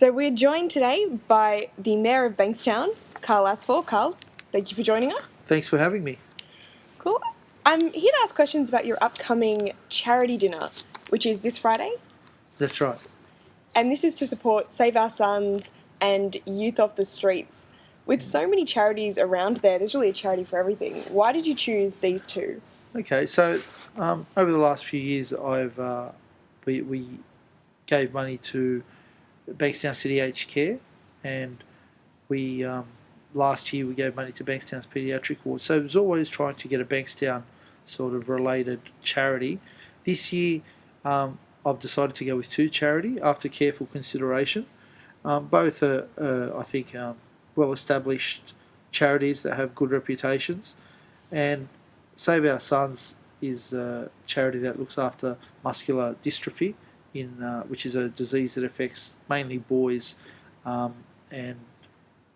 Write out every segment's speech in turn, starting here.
So we're joined today by the Mayor of Bankstown, Khal Asfour. Khal, thank you for joining us. Thanks for having me. Cool. I'm here to ask questions about your upcoming charity dinner, which is this Friday. That's right. And this is to support Save Our Sons and Youth Off the Streets. With so many charities around there's really a charity for everything. Why did you choose these two? Okay, so over the last few years, we gave money to Bankstown City Aged Care, and we last year we gave money to Bankstown's Paediatric Ward. So it was always trying to get a Bankstown sort of related charity. This year, I've decided to go with two charity after careful consideration. Both are, I think, well-established charities that have good reputations, and Save Our Sons is a charity that looks after muscular dystrophy, which is a disease that affects mainly boys, and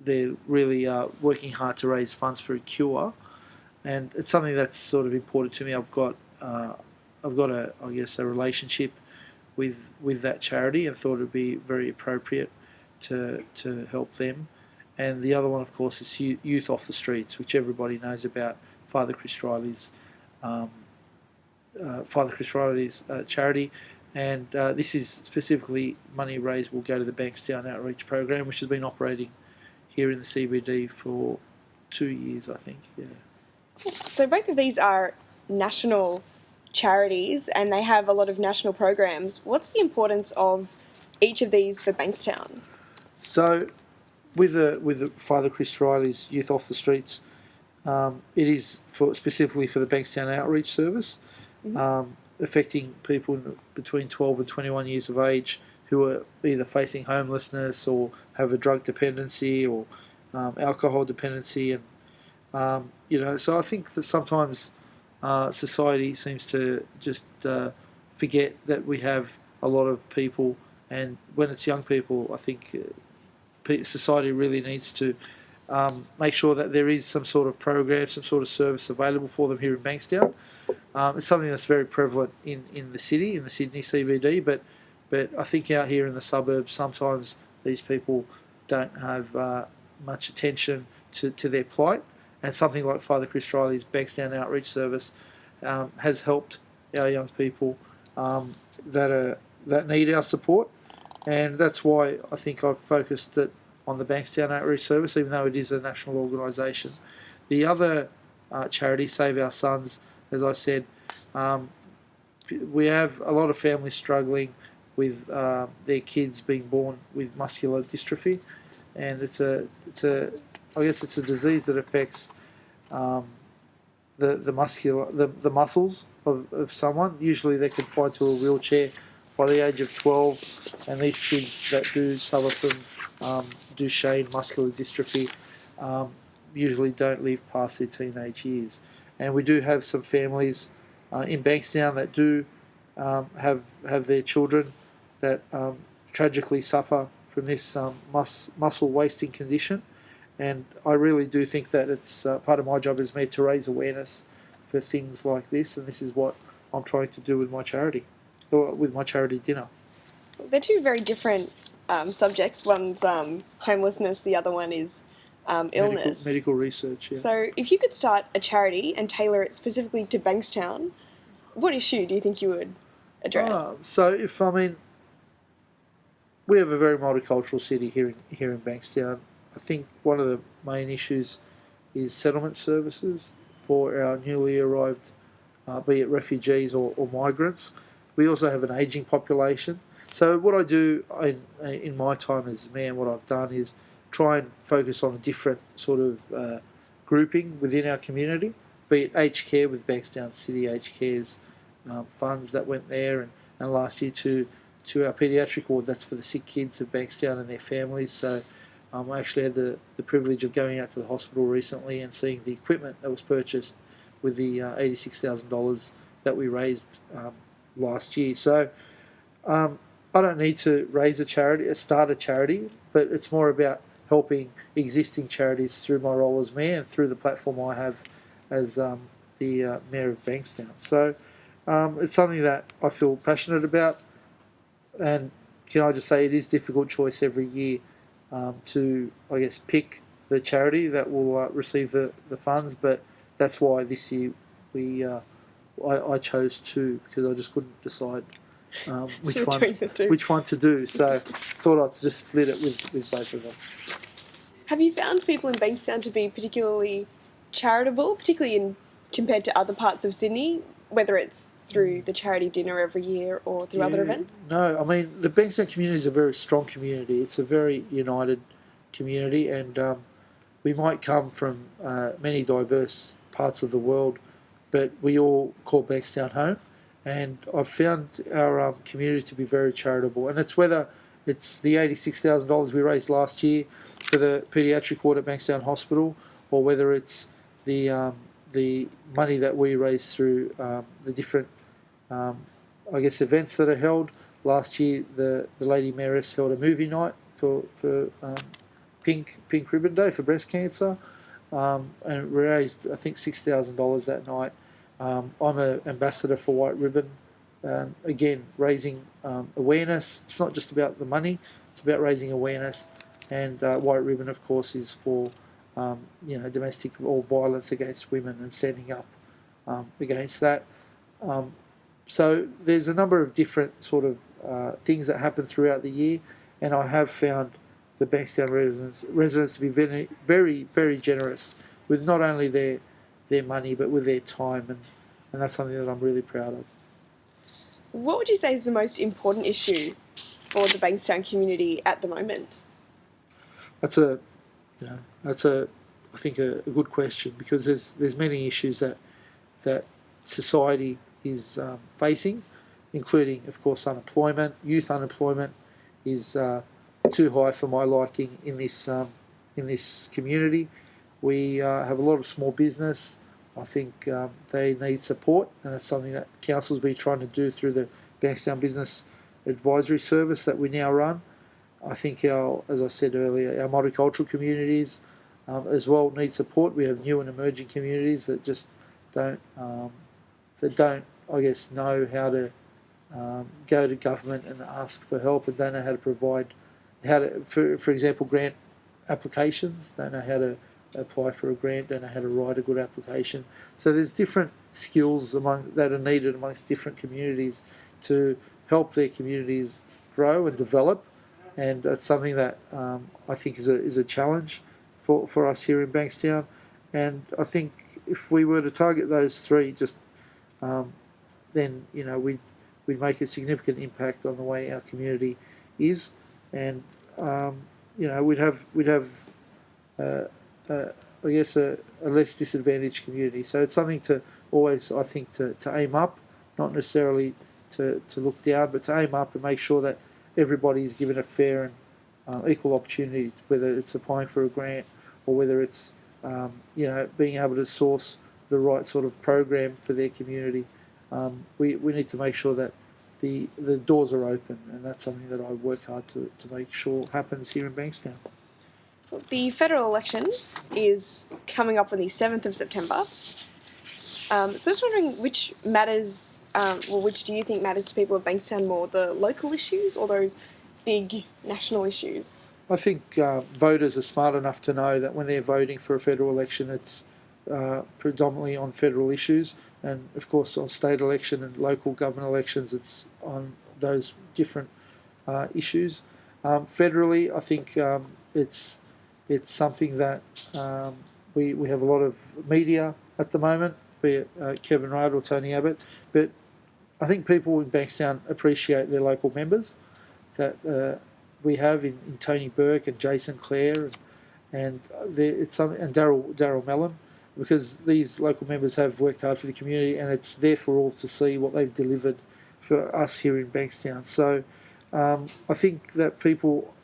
they're really working hard to raise funds for a cure, and it's something that's sort of important to me. I've got a relationship with that charity, and thought it'd be very appropriate to help them. And the other one, of course, is Youth Off the Streets, which everybody knows about. Father Chris Riley's charity, and this is specifically money raised will go to the Bankstown Outreach Program, which has been operating here in the CBD for 2 years, I think. Yeah. So both of these are national charities, and they have a lot of national programs. What's the importance of each of these for Bankstown? So, with the Father Chris Riley's Youth Off the Streets, it is specifically for the Bankstown Outreach Service, affecting people between 12 and 21 years of age who are either facing homelessness or have a drug dependency or alcohol dependency, and So I think that sometimes society seems to just forget that we have a lot of people, and when it's young people, I think society really needs to make sure that there is some sort of program, some sort of service available for them here in Bankstown. It's something that's very prevalent in the city, in the Sydney CBD, but I think out here in the suburbs, sometimes these people don't have much attention to their plight, and something like Father Chris Riley's Bankstown Outreach Service has helped our young people that need our support, and that's why I think I've focused it on the Bankstown Outreach Service, even though it is a national organisation. The other charity, Save Our Sons, as I said, we have a lot of families struggling with their kids being born with muscular dystrophy, and it's a disease that affects the muscles of someone. Usually they're confined to a wheelchair by the age of 12, and these kids that do suffer from Duchenne muscular dystrophy usually don't live past their teenage years. And we do have some families in Bankstown that do have their children that tragically suffer from this muscle wasting condition. And I really do think that it's part of my job as mayor to raise awareness for things like this, and this is what I'm trying to do with my charity, or with my charity dinner. They're two very different subjects. One's homelessness, the other one is illness. Medical research, yeah. So if you could start a charity and tailor it specifically to Bankstown, what issue do you think you would address? We have a very multicultural city here in Bankstown. I think one of the main issues is settlement services for our newly arrived, be it refugees or migrants. We also have an ageing population. So what I do in my time as mayor, what I've done is try and focus on a different sort of grouping within our community, be it aged care with Bankstown City Aged Care's funds that went there, and last year to our paediatric ward, that's for the sick kids of Bankstown and their families. So I actually had the privilege of going out to the hospital recently and seeing the equipment that was purchased with the $86,000 that we raised last year. So I don't need to start a charity, but it's more about helping existing charities through my role as mayor and through the platform I have as the mayor of Bankstown. So it's something that I feel passionate about, and can I just say it is a difficult choice every year to, I guess, pick the charity that will receive the funds, but that's why this year I chose two, because I just couldn't decide which one to do. So thought I'd just split it with both of them. Have you found people in Bankstown to be particularly charitable, particularly compared to other parts of Sydney, whether it's through the charity dinner every year or through other events? No, I mean, the Bankstown community is a very strong community. It's a very united community, and we might come from many diverse parts of the world, but we all call Bankstown home. And I've found our community to be very charitable. And it's whether it's the $86,000 we raised last year for the paediatric ward at Bankstown Hospital, or whether it's the money that we raise through the different, I guess, events that are held. Last year, the Lady Mayoress held a movie night for Pink Ribbon Day for breast cancer, and we raised, I think, $6,000 that night. I'm an ambassador for White Ribbon. Again, raising awareness. It's not just about the money; it's about raising awareness. And White Ribbon, of course, is for domestic or violence against women and standing up against that. So there's a number of different sort of things that happen throughout the year, and I have found the Bankstown residents to be very, very, very generous with not only their money but with their time, and that's something that I'm really proud of. What would you say is the most important issue for the Bankstown community at the moment? That's I think a good question, because there's many issues that society is facing, including, of course, unemployment. Youth unemployment is too high for my liking in this community. We have a lot of small business. I think they need support, and that's something that council's been trying to do through the Bankstown Business Advisory Service that we now run. I think as I said earlier, our multicultural communities as well need support. We have new and emerging communities that just don't, I guess, know how to go to government and ask for help, and don't know how to provide, for example, grant applications, don't know how to apply for a grant, don't know how to write a good application. So there's different skills that are needed amongst different communities to help their communities grow and develop, and that's something that I think is a challenge for us here in Bankstown. And I think if we were to target those three, then we'd make a significant impact on the way our community is, and we'd have I guess a less disadvantaged community. So it's something to always, I think, to aim up, not necessarily to look down, but to aim up and make sure that everybody is given a fair and equal opportunity, whether it's applying for a grant or whether it's being able to source the right sort of program for their community. We need to make sure that the doors are open, and that's something that I work hard to make sure happens here in Bankstown. The federal election is coming up on the 7th of September. So I was wondering which do you think matters to people of Bankstown more, the local issues or those big national issues? I think voters are smart enough to know that when they're voting for a federal election, it's predominantly on federal issues, and of course on state election and local government elections, it's on those different issues. Federally, I think it's something that we have a lot of media at the moment, be it Kevin Rudd or Tony Abbott, but I think people in Bankstown appreciate their local members that we have in Tony Burke and Jason Clare and Daryl Mellon, because these local members have worked hard for the community, and it's there for all to see what they've delivered for us here in Bankstown. So I think that people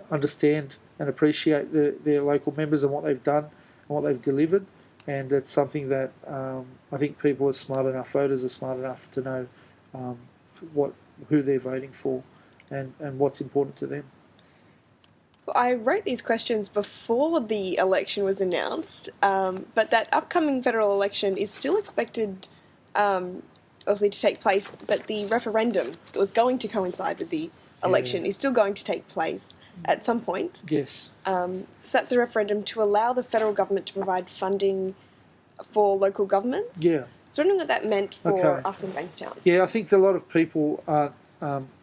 understand and appreciate their local members and what they've done and what they've delivered, and it's something that I think people are smart enough, voters are smart enough to know who they're voting for and what's important to them. I wrote these questions before the election was announced, but that upcoming federal election is still expected, obviously, to take place, but the referendum that was going to coincide with the election is still going to take place at some point. Yes. So that's a referendum to allow the federal government to provide funding for local governments. Yeah. So I wondering what that meant for Okay. us in Bankstown. Yeah, I think a lot of people aren't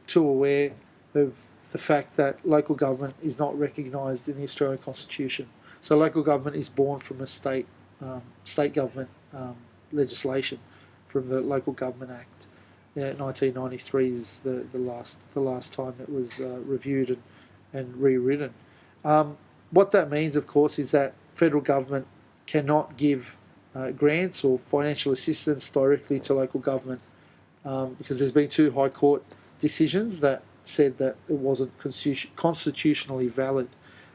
too aware of the fact that local government is not recognised in the Australian Constitution. So local government is born from a state government legislation, from the Local Government Act. 1993 is the last time it was reviewed and rewritten. What that means, of course, is that federal government cannot give grants or financial assistance directly to local government because there's been 2 High Court decisions that said that it wasn't constitutionally valid.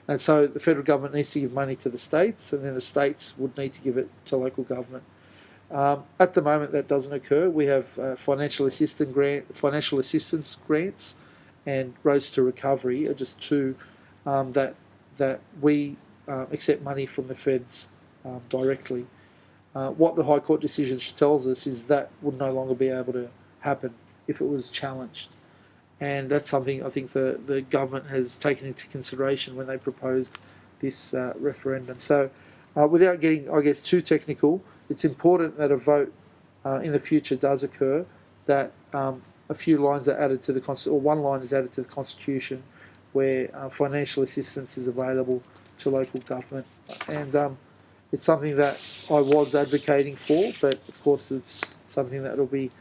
And so the federal government needs to give money to the states, and then the states would need to give it to local government. At the moment, that doesn't occur. We have financial assistance grants, and roads to recovery are just 2 that we accept money from the feds directly. What the High Court decision tells us is that would no longer be able to happen if it was challenged. And that's something I think the government has taken into consideration when they proposed this referendum. So without getting, I guess, too technical, it's important that a vote in the future does occur, that a few lines are added to the Constitution, or one line is added to the Constitution, where financial assistance is available to local government. And it's something that I was advocating for, but of course it's something that will be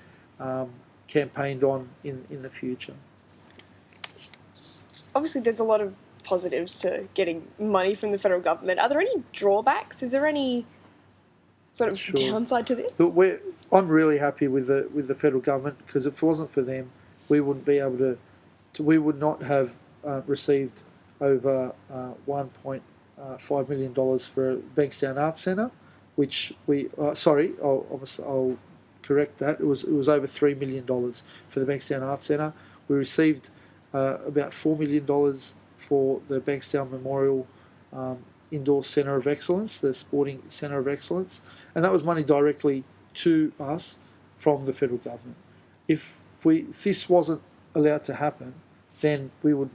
campaigned on in the future. Obviously, there's a lot of positives to getting money from the federal government. Are there any drawbacks? Is there any sort of downside to this? But I'm really happy with the federal government, because if it wasn't for them, we wouldn't be able to we would not have received over $1.5 million for Bankstown Arts Centre, which we I'll correct that. It was over $3 million for the Bankstown Arts Centre. We received about $4 million for the Bankstown Memorial Indoor Centre of Excellence, the Sporting Centre of Excellence, and that was money directly to us from the federal government. If this wasn't allowed to happen, then we would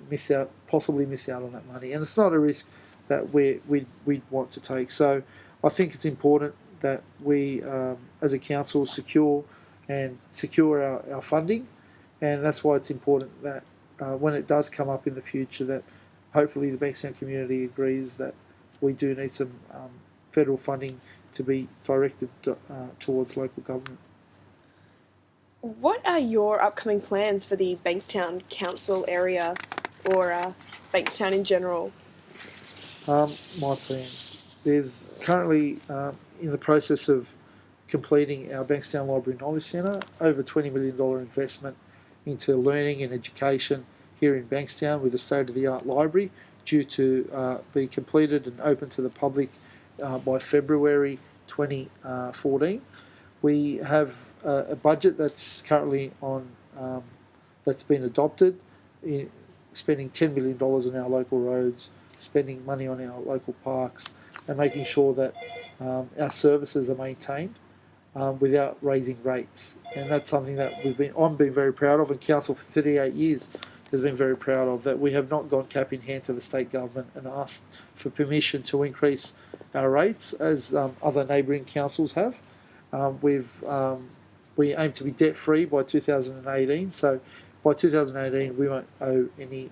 possibly miss out on that money, and it's not a risk that we'd want to take. So I think it's important that we, as a council, secure our funding, and that's why it's important that when it does come up in the future, that hopefully the Bankstown community agrees that we do need some federal funding to be directed towards local government. What are your upcoming plans for the Bankstown Council area, or Bankstown in general? My plans. There's currently in the process of completing our Bankstown Library Knowledge Centre, over $20 million investment into learning and education here in Bankstown, with a state-of-the-art library due to be completed and open to the public by February 2014. We have a budget that's currently that's been adopted, spending $10 million on our local roads, spending money on our local parks, and making sure that our services are maintained without raising rates. And that's something that I'm been very proud of, and Council for 38 years has been very proud of, that we have not gone cap in hand to the state government and asked for permission to increase our rates as other neighbouring councils have. We aim to be debt free by 2018, so by 2018 we won't owe any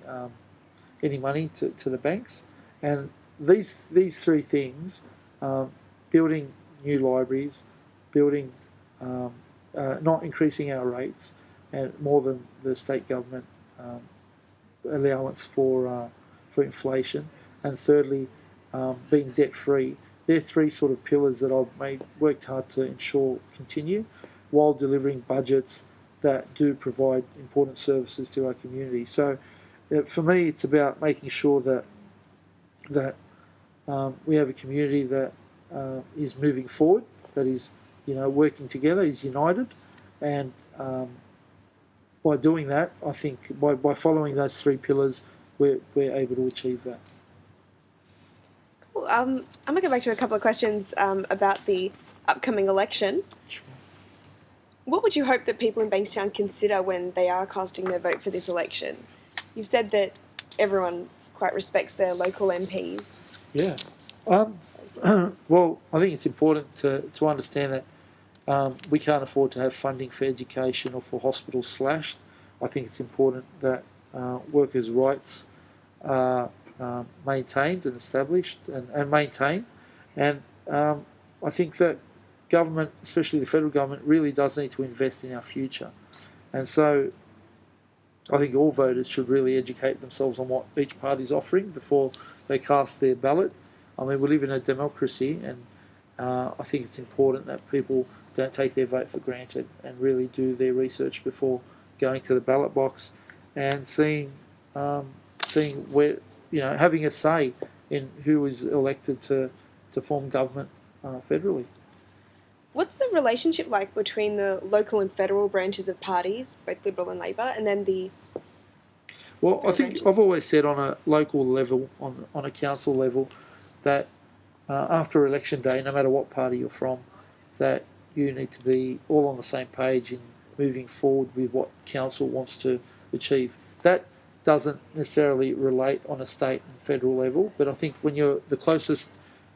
money to the banks. And these 3 things, building new libraries, building not increasing our rates, and more than the state government allowance for inflation, and thirdly being debt free. They're 3 sort of pillars that I've worked hard to ensure continue, while delivering budgets that do provide important services to our community. So for me, it's about making sure that we have a community that is moving forward, that is working together, is united, and by doing that, I think by following those 3 pillars, we're able to achieve that. Cool. I'm going to go back to a couple of questions about the upcoming election. Sure. What would you hope that people in Bankstown consider when they are casting their vote for this election? you've said that everyone quite respects their local MPs. Yeah. Well, I think it's important to understand that we can't afford to have funding for education or for hospitals slashed. I think it's important that workers' rights are maintained and established and maintained. And I think that government, especially the federal government, really does need to invest in our future. And so I think all voters should really educate themselves on what each party's offering before they cast their ballot. I mean, we live in a democracy, and I think it's important that people don't take their vote for granted and really do their research before going to the ballot box and seeing where, having a say in who is elected to form government federally. What's the relationship like between the local and federal branches of parties, both Liberal and Labor, and then the... Well, I think I've always said on a local level, on a council level, that after election day, no matter what party you're from, that you need to be all on the same page in moving forward with what council wants to achieve. That doesn't necessarily relate on a state and federal level, but I think when you're the closest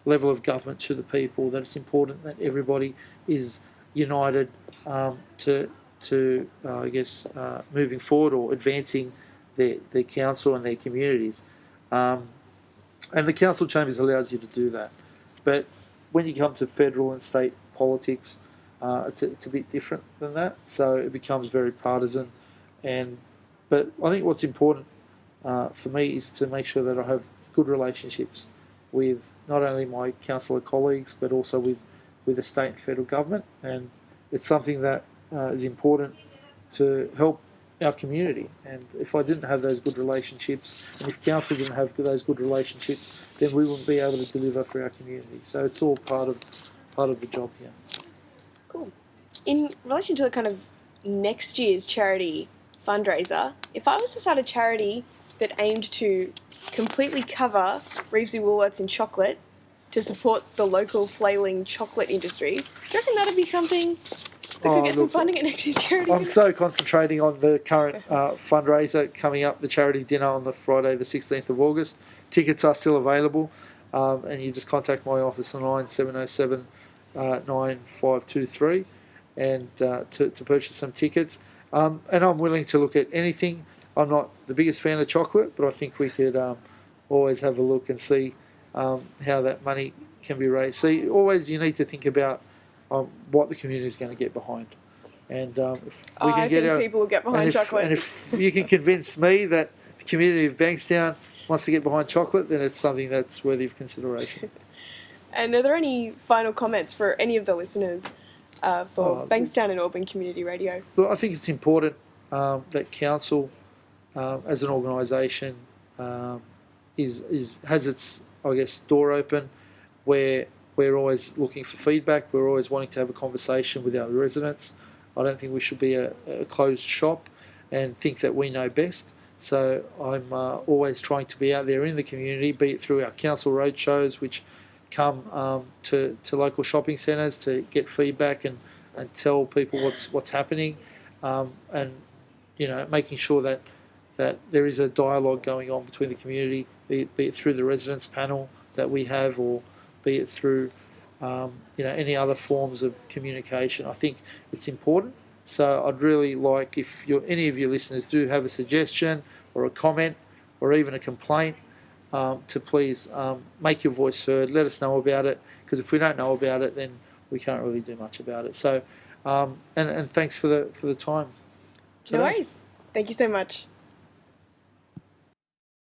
level of government to the people, that it's important that everybody is united moving forward or advancing their council and their communities. And the council chambers allows you to do that. But when you come to federal and state politics, it's a bit different than that. So it becomes very partisan. But I think what's important for me is to make sure that I have good relationships with not only my councillor colleagues but also with the state and federal government, and it's something that is important to help our community. And if I didn't have those good relationships, and if council didn't have those good relationships, then we wouldn't be able to deliver for our community. So it's all part of the job here. Cool. In relation to the kind of next year's charity fundraiser, if I was to start a charity that aimed to completely cover Reevesy Woolworths in chocolate to support the local flailing chocolate industry, do you reckon that'd be something that could get some funding at next year's charity? I'm so concentrating on the current fundraiser coming up, the charity dinner on the Friday the 16th of August. Tickets are still available, and you just contact my office on 9707 9523 and to purchase some tickets. And I'm willing to look at anything. I'm not the biggest fan of chocolate, but I think we could always have a look and see how that money can be raised. See, always you need to think about what the community is going to get behind. And if we can people will get behind chocolate. And if you can convince me that the community of Bankstown wants to get behind chocolate, then it's something that's worthy of consideration. And are there any final comments for any of the listeners for Bankstown and Auburn Community Radio? Well, I think it's important that council, as an organisation, has its, I guess, door open, where we're always looking for feedback. We're always wanting to have a conversation with our residents. I don't think we should be a closed shop and think that we know best. So I'm always trying to be out there in the community, be it through our council road shows, which come to local shopping centres to get feedback and tell people what's happening, and making sure that there is a dialogue going on between the community, be it through the residents panel that we have, or be it through any other forms of communication. I think it's important. So I'd really like, if any of your listeners do have a suggestion or a comment or even a complaint, to please make your voice heard. Let us know about it, because if we don't know about it, then we can't really do much about it. So, and thanks for the time today. No worries. Thank you so much.